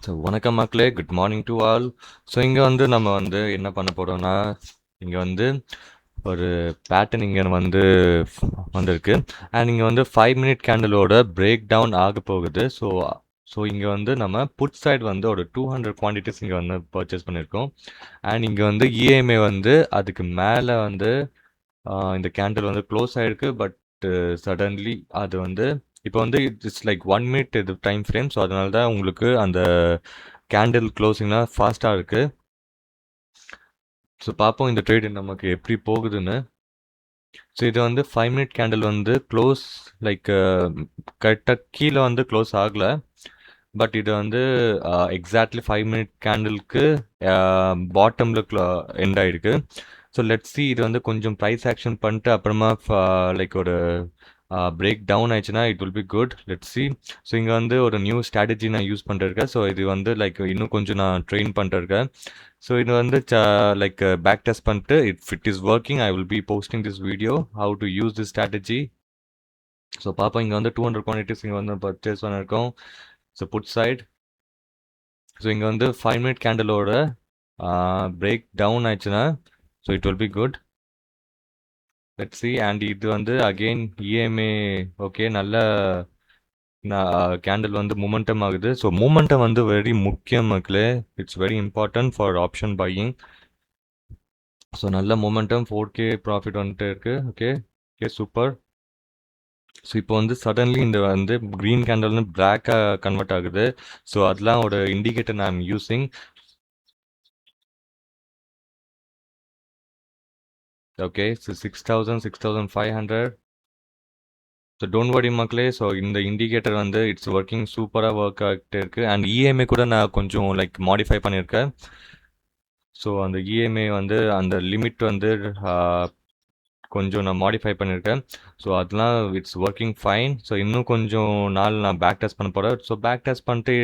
So வணக்கம் மக்களே, good morning to all. So இங்கே வந்து நம்ம வந்து என்ன பண்ண போகிறோம்னா, இங்கே வந்து ஒரு பேட்டர்ன் இங்கே வந்து வந்திருக்கு. அண்ட் இங்கே வந்து 5 மினிட் கேண்டலோட பிரேக் டவுன் ஆக போகுது. ஸோ இங்கே வந்து நம்ம புட் சைடு வந்து ஒரு 200 குவான்டிட்டிஸ் இங்கே வந்து பர்ச்சேஸ் பண்ணியிருக்கோம். அண்ட் இங்கே வந்து இஎம்ஐ வந்து அதுக்கு மேலே வந்து இந்த கேண்டில் வந்து க்ளோஸ் ஆகிருக்கு. பட் சடன்லி அது வந்து இப்போ வந்து இட்ஸ் லைக் 1 மினிட் இது டைம் ஃப்ரேம். ஸோ அதனால தான் உங்களுக்கு அந்த கேண்டில் க்ளோசிங்லாம் ஃபாஸ்ட்டாக இருக்குது. ஸோ பார்ப்போம் இந்த ட்ரேட் நமக்கு எப்படி போகுதுன்னு. ஸோ இது வந்து 5 மினிட் கேண்டில் வந்து க்ளோஸ் லைக் கரெக்டாக கீழே வந்து க்ளோஸ் ஆகலை. பட் இது வந்து எக்ஸாக்ட்லி 5 மினிட் கேண்டிலுக்கு பாட்டமில் எண்ட் ஆகிருக்கு. ஸோ லெட்ஸ் சி இது வந்து கொஞ்சம் ப்ரைஸ் ஆக்ஷன் பண்ணிட்டு அப்புறமா லைக் ஒரு பிரேக் டவுன் ஆயிடுச்சுன்னா it will be good. Let's see. So இங்கே வந்து ஒரு நியூ ஸ்ட்ராட்டஜி நான் யூஸ் பண்ணிருக்கேன். ஸோ இது வந்து லைக் இன்னும் கொஞ்சம் நான் ட்ரெயின் பண்ணிருக்கேன். ஸோ இது வந்து லைக் பேக் டெஸ்ட் பண்ணிட்டு if it is working I will B posting this video how to use this strategy. So பார்ப்போம். இங்கே வந்து 200 குவான்டிட்டிஸ் இங்கே வந்து பர்ச்சேஸ் பண்ணியிருக்கோம். So put side. ஸோ இங்கே வந்து 5 மினிட் கேண்டலோட பிரேக் டவுன் ஆயிடுச்சுன்னா so it will be good. Let's see. And இது வந்து அகெயின் இஎம்ஏ ஓகே நல்ல கேண்டில் வந்து மூமெண்டம் ஆகுது. ஸோ மூமெண்டம் வந்து வெரி முக்கியம் மக்களே. It's very important for option buying. So நல்ல மூமெண்டம் 4K ப்ராஃபிட் வந்துட்டு இருக்கு. Okay okay super. ஸோ இப்போ வந்து சடன்லி இந்த வந்து க்ரீன் கேண்டல்னு பிளாக்காக கன்வெர்ட் ஆகுது. ஸோ அதெல்லாம் ஒரு இண்டிகேட்டர் நான் using. Okay so 6,500. So don't worry மக்களே. ஸோ இந்த இண்டிகேட்டர் வந்து இட்ஸ் ஒர்க்கிங் சூப்பராக ஒர்க் ஆகிட்டே இருக்குது. அண்ட் இஎம்ஐ கூட நான் கொஞ்சம் லைக் மாடிஃபை பண்ணியிருக்கேன். ஸோ அந்த இஎம்ஐ வந்து அந்த லிமிட் வந்து கொஞ்சம் நான் மாடிஃபை பண்ணியிருக்கேன். ஸோ அதெல்லாம் இட்ஸ் ஒர்க்கிங் ஃபைன். ஸோ இன்னும் கொஞ்சம் நாள் நான் பேக் டெஸ்ட் பண்ண போகிறேன். ஸோ பேக் டெஸ்ட் பண்ணிட்டு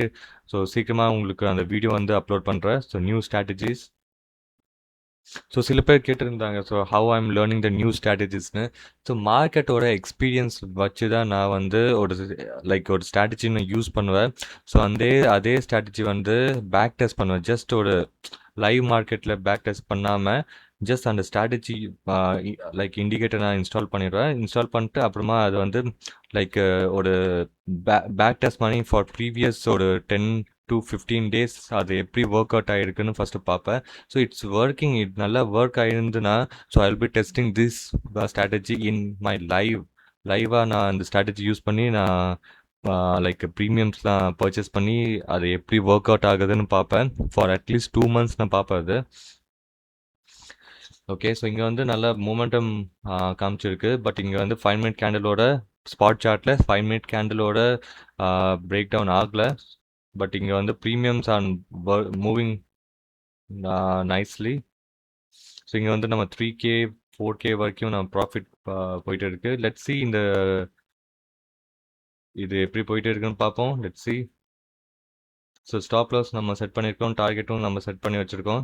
ஸோ சீக்கிரமாக உங்களுக்கு அந்த வீடியோ வந்து அப்லோட் பண்ணுறேன். So new strategies. ஸோ சில பேர் கேட்டிருந்தாங்க so how I am learning the new ஸ்ட்ராட்டஜிஸ்னு. ஸோ மார்க்கெட்டோட எக்ஸ்பீரியன்ஸ் வச்சு தான் நான் வந்து ஒரு லைக் ஒரு ஸ்ட்ராட்டஜி நான் யூஸ் பண்ணுவேன். ஸோ அதே ஸ்ட்ராட்டஜி வந்து பேக் டெஸ்ட் பண்ணுவேன். ஜஸ்ட் ஒரு லைவ் மார்க்கெட்டில் பேக் டெஸ்ட் பண்ணாமல் ஜஸ்ட் அந்த ஸ்ட்ராட்டஜி லைக் இண்டிகேட்டர் நான் இன்ஸ்டால் பண்ணிடுவேன். இன்ஸ்டால் பண்ணிட்டு அப்புறமா அது வந்து லைக் ஒரு பேக் டெஸ்ட் பண்ணி ஃபார் ப்ரீவியஸ் ஒரு 10 to 15 days அது எப்படி ஒர்க் அவுட் ஆகிருக்குன்னு ஃபஸ்ட்டு பார்ப்பேன். So it's working. இது நல்லா ஒர்க் ஆகிருந்துன்னா so I will be testing this strategy in my லைவாக நான் அந்த ஸ்ட்ராட்டஜி யூஸ் பண்ணி நான் லைக் ப்ரீமியம்ஸ்லாம் பர்ச்சேஸ் பண்ணி அது எப்படி ஒர்க் அவுட் ஆகுதுன்னு பார்ப்பேன். ஃபார் அட்லீஸ்ட் 2 months நான் பார்ப்பேன் அது. ஓகே ஸோ இங்கே வந்து நல்ல மூமெண்டம் காமிச்சிருக்கு. பட் இங்கே வந்து 5 மினிட் கேண்டலோட ஸ்பாட் சார்ட்டில் 5 மினிட் கேண்டலோட பிரேக் டவுன் ஆகலை. பட் இங்கே வந்து premiums on moving nicely. So இங்கே வந்து நம்ம 3K 4K வரைக்கும் நம்ம ப்ராஃபிட் போயிட்டு இருக்கு. லெட்ஸ் சி இது எப்படி போயிட்டு இருக்குன்னு பார்ப்போம். Let's see. So stop loss நம்ம செட் பண்ணியிருக்கோம். டார்கெட்டும் நம்ம செட் பண்ணி வச்சுருக்கோம்.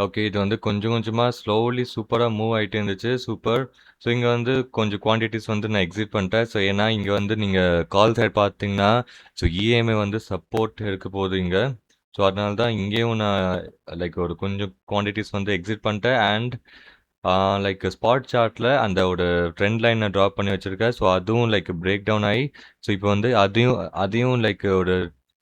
ஓகே. இது வந்து கொஞ்சம் கொஞ்சமா ஸ்லோலி சூப்பரா மூவ் ஆயிட்டே இருந்துச்சு. சூப்பர். ஸோ இங்க வந்து கொஞ்சம் குவான்டிட்டிஸ் வந்து நான் எக்ஸிட் பண்ணிட்டேன். ஸோ ஏன்னா இங்க வந்து நீங்க கால் சைட் பார்த்தீங்கன்னா, ஸோ இஎம்ஐ வந்து சப்போர்ட் இருக்க போகுது இங்க. ஸோ அதனால தான் இங்கேயும் நான் லைக் ஒரு கொஞ்சம் குவான்டிட்டிஸ் வந்து எக்ஸிட் பண்ணிட்டேன். அண்ட் லைக் ஸ்பாட் சார்ட்ல அந்த ஒரு ட்ரெண்ட் லைனை ட்ராப் பண்ணி வச்சிருக்கேன். ஸோ அதுவும் லைக் பிரேக் டவுன் ஆகி ஸோ இப்போ வந்து அதையும் அதையும் லைக் ஒரு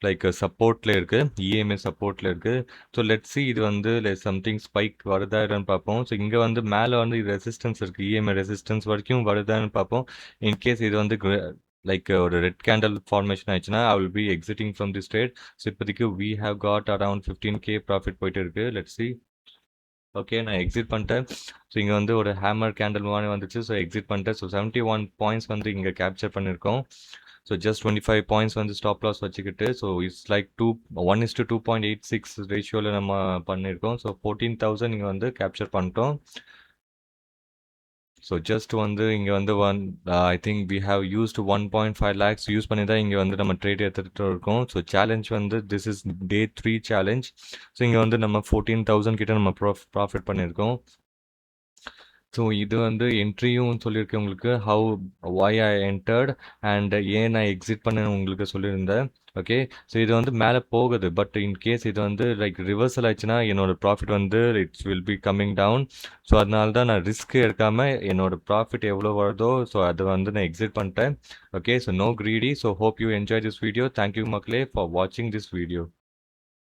லைக் சப்போர்ட்ல இருக்கு. இஎம்ஐ சப்போர்ட்ல இருக்கு. ஸோ லெட்ஸ் சி இது வந்து சம்திங் ஸ்பைக் வருதா இல்லைன்னு பார்ப்போம். ஸோ இங்கே வந்து மேலே வந்து ரெசிஸ்டன்ஸ் இருக்கு. இஎம்ஐ ரெசிஸ்டன்ஸ் வரைக்கும் வருதான்னு பார்ப்போம். இன்கேஸ் இது வந்து லைக் ஒரு ரெட் கேண்டல் ஃபார்மேஷன் ஆயிடுச்சுன்னா I will be exiting from the trade. So இப்போதைக்கு we have got around 15K profit போயிட்டு இருக்கு. Let's see. ஓகே, நான் எக்ஸிட் பண்ணிட்டேன். ஸோ இங்கே வந்து ஒரு ஹேமர் கேண்டில் மாதிரி வந்துச்சு. ஸோ எக்ஸிட் பண்ணிட்டேன். ஸோ 71 பாயிண்ட்ஸ் வந்து இங்கே கேப்சர் பண்ணியிருக்கோம். ஸோ ஜஸ்ட் 25 பாயிண்ட்ஸ் வந்து ஸ்டாப் லாஸ் வச்சுக்கிட்டு ஸோ இட்ஸ் லைக் 1:2.86 ரேஷியோவில் நம்ம பண்ணியிருக்கோம். ஸோ 14,000 இங்கே வந்து கேப்சர் பண்ணிட்டோம். ஸோ ஜஸ்ட் வந்து இங்கே வந்து I think we have used 1.5 lakhs use பண்ணி தான் இங்கே வந்து நம்ம ட்ரேட் எடுத்துகிட்டு இருக்கோம். ஸோ சேலஞ்ச் வந்து this is day 3 challenge. So இங்கே வந்து நம்ம 14,000 கிட்ட நம்ம ப்ராஃபிட் பண்ணியிருக்கோம். ஸோ இது வந்து என்ட்ரியும் சொல்லியிருக்கேன் உங்களுக்கு, how why I entered and ஏன் நான் எக்ஸிட் பண்ணேன்னு உங்களுக்கு சொல்லியிருந்தேன். ஓகே, ஸோ இது வந்து மேலே போகுது. பட் இன் கேஸ் இது வந்து லைக் ரிவர்சல் ஆயிடுச்சுன்னா என்னோட ப்ராஃபிட் வந்து it's will be coming down. So அதனால தான் நான் ரிஸ்க் எடுக்காமல் என்னோட ப்ராஃபிட் எவ்வளோ வருதோ ஸோ அதை வந்து நான் எக்ஸிட் பண்ணிட்டேன். Okay, so no greedy. So hope you enjoy this video. Thank you மக்களே ஃபார் வாட்சிங் திஸ் வீடியோ.